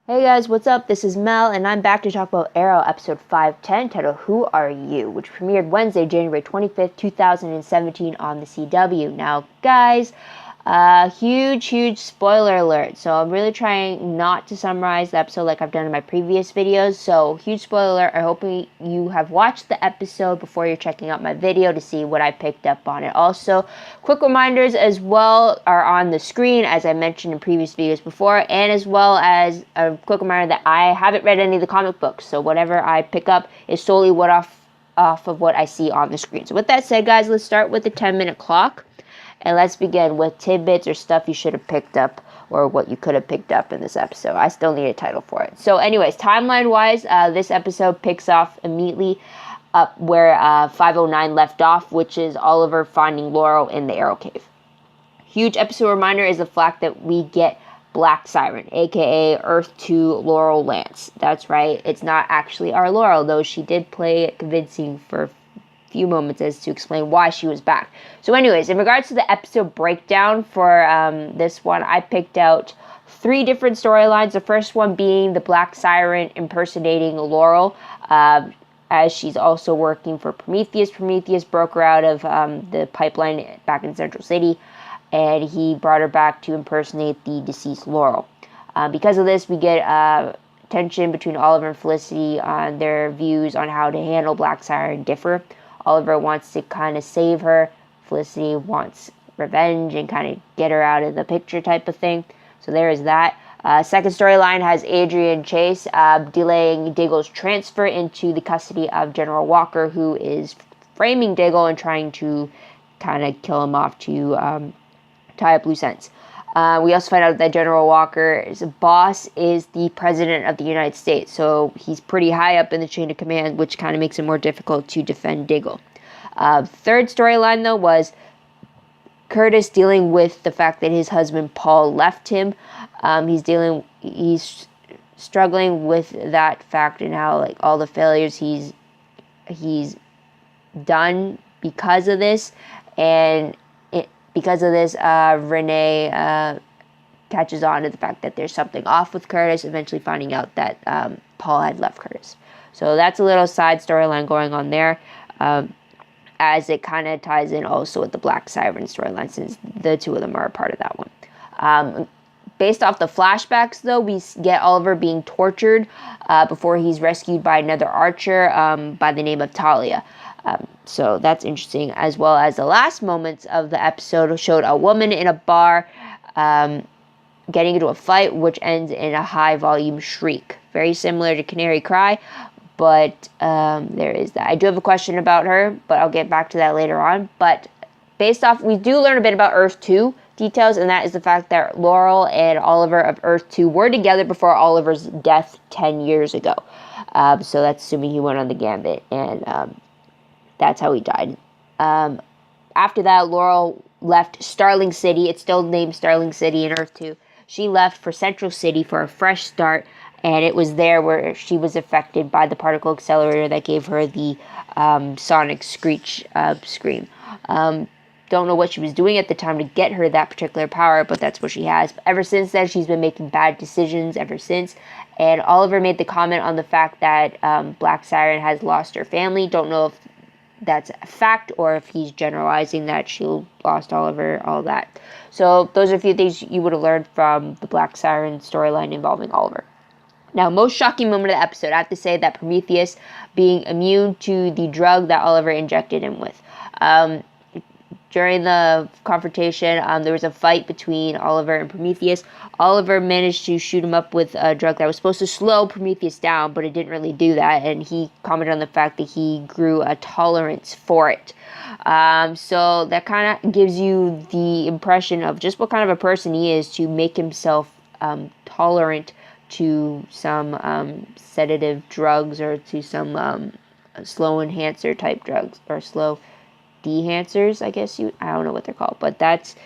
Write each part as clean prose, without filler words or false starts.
Hey guys, what's up? This is Mel, and I'm back to talk about Arrow episode 510, titled Who Are You?, which premiered Wednesday, January 25th, 2017 on the CW. Now, guys, huge spoiler alert. So I'm really trying not to summarize the episode like I've done in my previous videos. So, huge spoiler alert. I hope you have watched the episode before you're checking out my video to see what I picked up on it. Also, quick reminders as well are on the screen, as I mentioned in previous videos before, and as well as a quick reminder that I haven't read any of the comic books. So whatever I pick up is solely off of what I see on the screen. So with that said, guys, let's start with the 10-minute clock. And let's begin with tidbits or stuff you should have picked up or what you could have picked up in this episode. I still need a title for it. So anyways, timeline-wise, this episode picks off immediately up where 509 left off, which is Oliver finding Laurel in the Arrow Cave. Huge episode reminder is the fact that we get Black Siren, aka Earth 2 Laurel Lance. That's right, it's not actually our Laurel, though she did play it convincing for few moments as to explain why she was back. So anyways, in regards to the episode breakdown for this one, I picked out 3 different storylines. The first one being the Black Siren impersonating Laurel, as she's also working for Prometheus. Prometheus broke her out of the pipeline back in Central City, and he brought her back to impersonate the deceased Laurel. Because of this, we get tension between Oliver and Felicity on their views on how to handle Black Siren differ. Oliver wants to kind of save her. Felicity wants revenge and kind of get her out of the picture type of thing. So there is that. Second storyline has Adrian Chase delaying Diggle's transfer into the custody of General Walker, who is framing Diggle and trying to kind of kill him off to tie up loose ends. We also find out that General Walker's boss is the President of the United States, so he's pretty high up in the chain of command, which kind of makes it more difficult to defend Diggle. Third storyline, though, was Curtis dealing with the fact that his husband Paul left him. He's struggling with that fact and how, like, all the failures he's done because of this, and because of this, Renee catches on to the fact that there's something off with Curtis, eventually finding out that Paul had left Curtis. So that's a little side storyline going on there, as it kind of ties in also with the Black Siren storyline, since the two of them are a part of that one. Based off the flashbacks, though, we get Oliver being tortured before he's rescued by another archer by the name of Talia. So that's interesting, as well as the last moments of the episode showed a woman in a bar getting into a fight, which ends in a high-volume shriek. Very similar to Canary Cry, but there is that. I do have a question about her, but I'll get back to that later on. But based off, we do learn a bit about Earth 2 details, and that is the fact that Laurel and Oliver of Earth 2 were together before Oliver's death 10 years ago. So that's assuming he went on the gambit, and that's how he died. After that, Laurel left Starling City. It's still named Starling City in Earth 2. She left for Central City for a fresh start, and it was there where she was affected by the particle accelerator that gave her the sonic screech scream. Don't know what she was doing at the time to get her that particular power, but that's what she has. Ever since then, she's been making bad decisions ever since. And Oliver made the comment on the fact that Black Siren has lost her family. Don't know if that's a fact or if he's generalizing that she lost Oliver, all that. So those are a few things you would have learned from the Black Siren storyline involving Oliver. Now, most shocking moment of the episode, I have to say that Prometheus being immune to the drug that Oliver injected him with. During the confrontation, there was a fight between Oliver and Prometheus. Oliver managed to shoot him up with a drug that was supposed to slow Prometheus down, but it didn't really do that, and he commented on the fact that he grew a tolerance for it. So that kind of gives you the impression of just what kind of a person he is to make himself tolerant to some sedative drugs or to some slow enhancer type drugs, or slow dehancers, I guess I don't know what they're called, but that's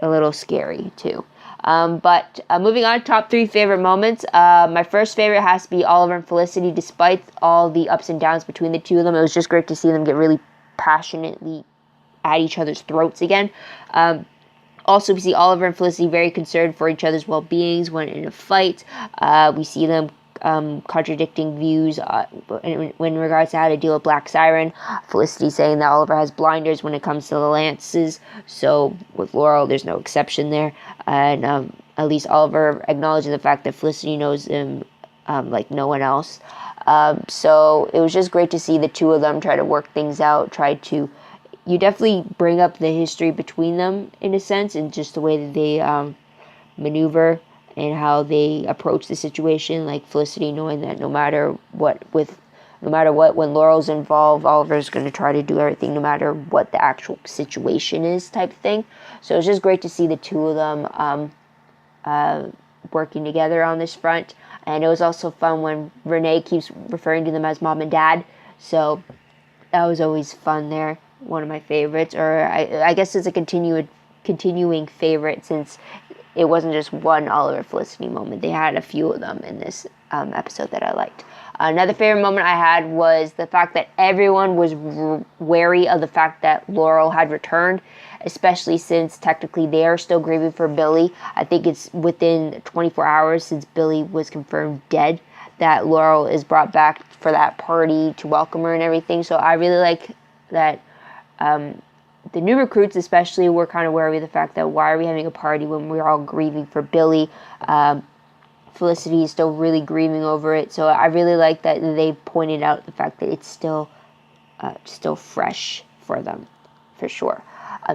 a little scary too. But moving on, top 3 favorite moments. My first favorite has to be Oliver and Felicity. Despite all the ups and downs between the two of them, it was just great to see them get really passionately at each other's throats again. Also, we see Oliver and Felicity very concerned for each other's well-beings when in a fight. We see them contradicting views in regards to how to deal with Black Siren. Felicity saying that Oliver has blinders when it comes to the lances, so with Laurel, there's no exception there. And at least Oliver acknowledges the fact that Felicity knows him like no one else. So it was just great to see the two of them try to work things out, you definitely bring up the history between them in a sense, and just the way that they maneuver and how they approach the situation. Like Felicity knowing that no matter what, when Laurel's involved, Oliver's going to try to do everything no matter what the actual situation is, type thing. So it's just great to see the two of them working together on this front. And it was also fun when Renee keeps referring to them as mom and dad. So that was always fun there. One of my favorites, or I guess it's a continuing favorite, since it wasn't just one Oliver Felicity moment. They had a few of them in this episode that I liked. Another favorite moment I had was the fact that everyone was wary of the fact that Laurel had returned, especially since technically they are still grieving for Billy. I think it's within 24 hours since Billy was confirmed dead that Laurel is brought back for that party to welcome her and everything. So I really like that the new recruits especially were kind of wary of the fact that why are we having a party when we're all grieving for Billy. Felicity is still really grieving over it, so I really like that they pointed out the fact that it's still fresh for them, for sure,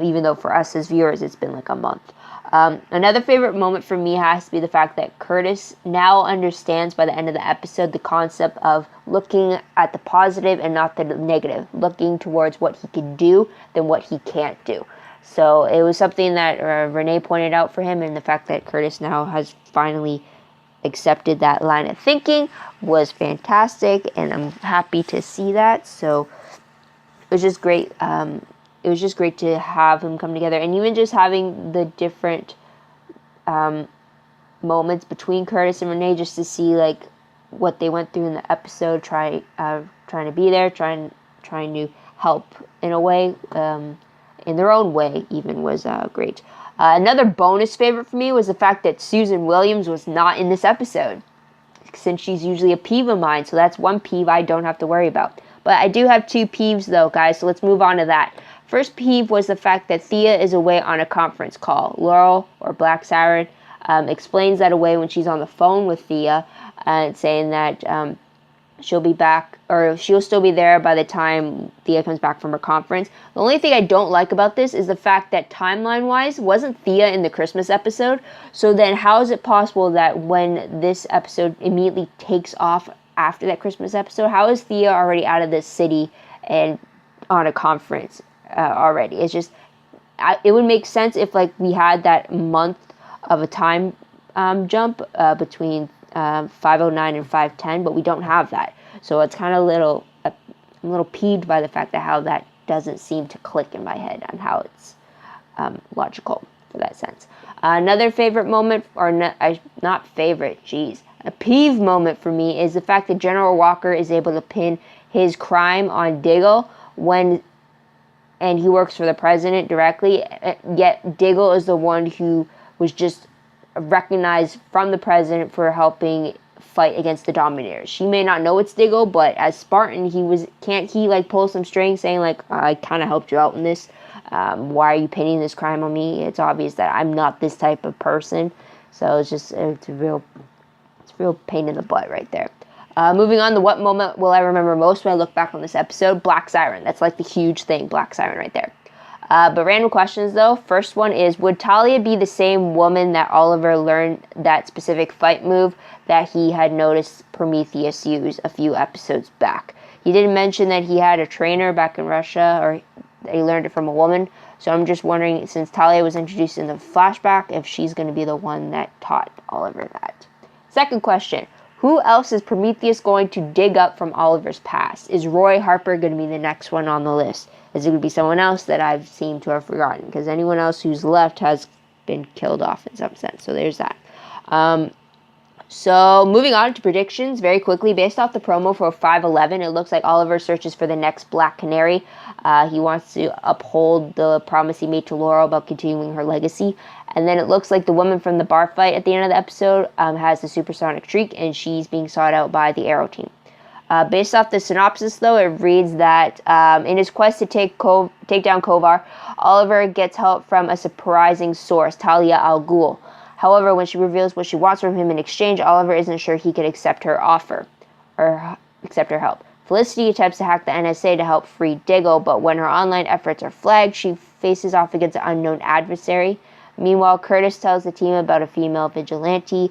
even though for us as viewers it's been like a month. Another favorite moment for me has to be the fact that Curtis now understands by the end of the episode the concept of looking at the positive and not the negative, looking towards what he can do than what he can't do. So it was something that Renee pointed out for him, and the fact that Curtis now has finally accepted that line of thinking was fantastic, and I'm happy to see that. So it was just great. It was just great to have them come together, and even just having the different moments between Curtis and Renee, just to see like what they went through in the episode, trying to be there, trying to help in a way, in their own way, even, was great. Another bonus favorite for me was the fact that Susan Williams was not in this episode, since she's usually a peeve of mine. So that's one peeve I don't have to worry about. But I do have two peeves though, guys. So let's move on to that. First peeve was the fact that Thea is away on a conference call. Laurel, or Black Siren, explains that away when she's on the phone with Thea, saying that she'll be back, or she'll still be there by the time Thea comes back from her conference. The only thing I don't like about this is the fact that timeline-wise, wasn't Thea in the Christmas episode? So then how is it possible that when this episode immediately takes off after that Christmas episode, how is Thea already out of the city and on a conference already? It's just, it would make sense if like we had that month of a time jump between 5:09 and 5:10, but we don't have that. So it's kind of I'm a little peeved by the fact that how that doesn't seem to click in my head on how it's logical for that sense. Another favorite moment, or not favorite, a peeve moment for me is the fact that General Walker is able to pin his crime on Diggle and he works for the president directly, yet Diggle is the one who was just recognized from the president for helping fight against the Dominators. She may not know it's Diggle, but as Spartan, can't he like pull some strings saying like, I kind of helped you out in this. Why are you pinning this crime on me? It's obvious that I'm not this type of person. So it's a real pain in the butt right there. Moving on to what moment will I remember most when I look back on this episode? Black Siren. That's like the huge thing, Black Siren right there. But random questions though. First one is, would Talia be the same woman that Oliver learned that specific fight move that he had noticed Prometheus use a few episodes back? He didn't mention that he had a trainer back in Russia, or that he learned it from a woman. So I'm just wondering, since Talia was introduced in the flashback, if she's going to be the one that taught Oliver that. Second question. Who else is Prometheus going to dig up from Oliver's past? Is Roy Harper going to be the next one on the list? Is it going to be someone else that I've seemed to have forgotten? Because anyone else who's left has been killed off in some sense. So there's that. So moving on to predictions very quickly. Based off the promo for 5/11, it looks like Oliver searches for the next Black Canary. He wants to uphold the promise he made to Laurel about continuing her legacy. And then it looks like the woman from the bar fight at the end of the episode has the supersonic shriek, and she's being sought out by the Arrow team. Based off the synopsis, though, it reads that in his quest to take down Kovar, Oliver gets help from a surprising source, Talia al Ghul. However, when she reveals what she wants from him in exchange, Oliver isn't sure he could accept her offer or accept her help. Felicity attempts to hack the NSA to help free Diggle, but when her online efforts are flagged, she faces off against an unknown adversary. Meanwhile, Curtis tells the team about a female vigilante,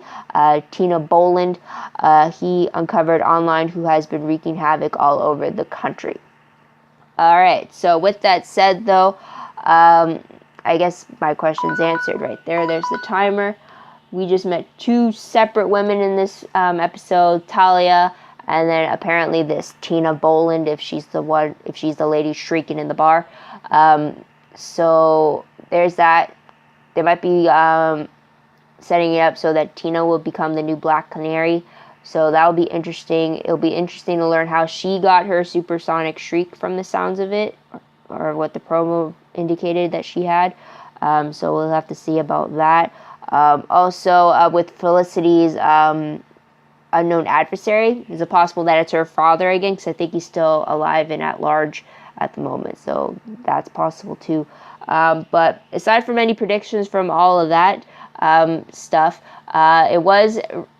Tina Boland, he uncovered online, who has been wreaking havoc all over the country. All right, so with that said, though, I guess my question's answered right there. There's the timer. We just met two separate women in this episode, Talia, and then apparently this Tina Boland, if she's the lady shrieking in the bar. So there's that. They might be setting it up so that Tina will become the new Black Canary. So that'll be interesting. It'll be interesting to learn how she got her supersonic shriek from the sounds of it, or what the promo indicated that she had. So we'll have to see about that. Also, with Felicity's unknown adversary, is it possible that it's her father again? Because I think he's still alive and at large at the moment. So that's possible too. But aside from any predictions from all of that stuff, it was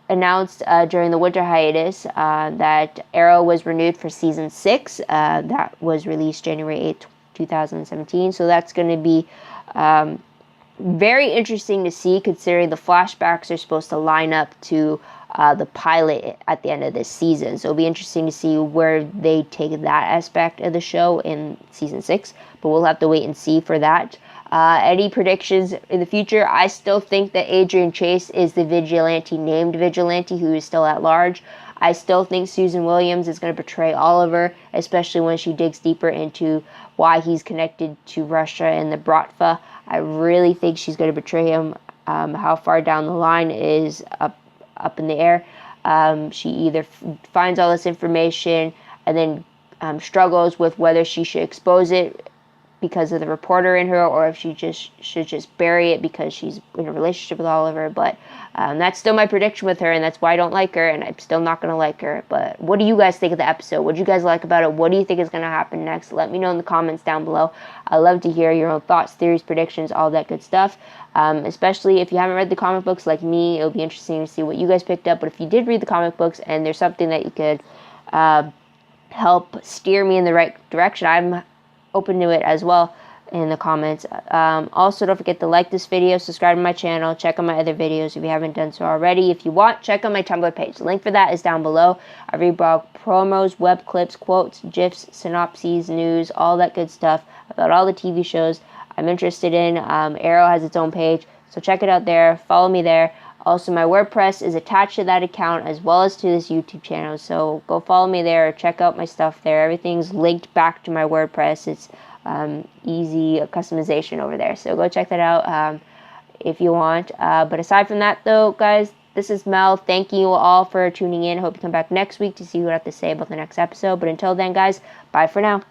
announced during the winter hiatus that Arrow was renewed for season 6. That was released January 8th, 2017. So that's going to be very interesting to see, considering the flashbacks are supposed to line up to the pilot at the end of this season. So it'll be interesting to see where they take that aspect of the show in season 6. But we'll have to wait and see for that. Any predictions in the future? I still think that Adrian Chase is the named vigilante who is still at large. I still think Susan Williams is going to betray Oliver, especially when she digs deeper into why he's connected to Russia and the Bratva. I really think she's going to betray him. How far down the line is up in the air. She either finds all this information and then struggles with whether she should expose it because of the reporter in her, or if she should just bury it because she's in a relationship with Oliver. But that's still my prediction with her, and that's why I don't like her, and I'm still not going to like her. But what do you guys think of the episode? What do you guys like about it? What do you think is going to happen next? Let me know in the comments down below. I love to hear your own thoughts, theories, predictions, all that good stuff. Especially if you haven't read the comic books like me, it'll be interesting to see what you guys picked up. But if you did read the comic books and there's something that you could help steer me in the right direction, I'm open to it as well in the comments. Also, don't forget to like this video, subscribe to my channel, check out my other videos if you haven't done so already. If you want, check out my Tumblr page. The link for that is down below. I read blog promos, web clips, quotes, gifs, synopses, news, all that good stuff about all the TV shows I'm interested in. Arrow has its own page, so check it out there. Follow me there. Also, my WordPress is attached to that account as well as to this YouTube channel. So go follow me there. Check out my stuff there. Everything's linked back to my WordPress. It's easy customization over there. So go check that out if you want. But aside from that, though, guys, this is Mel. Thank you all for tuning in. Hope you come back next week to see what I have to say about the next episode. But until then, guys, bye for now.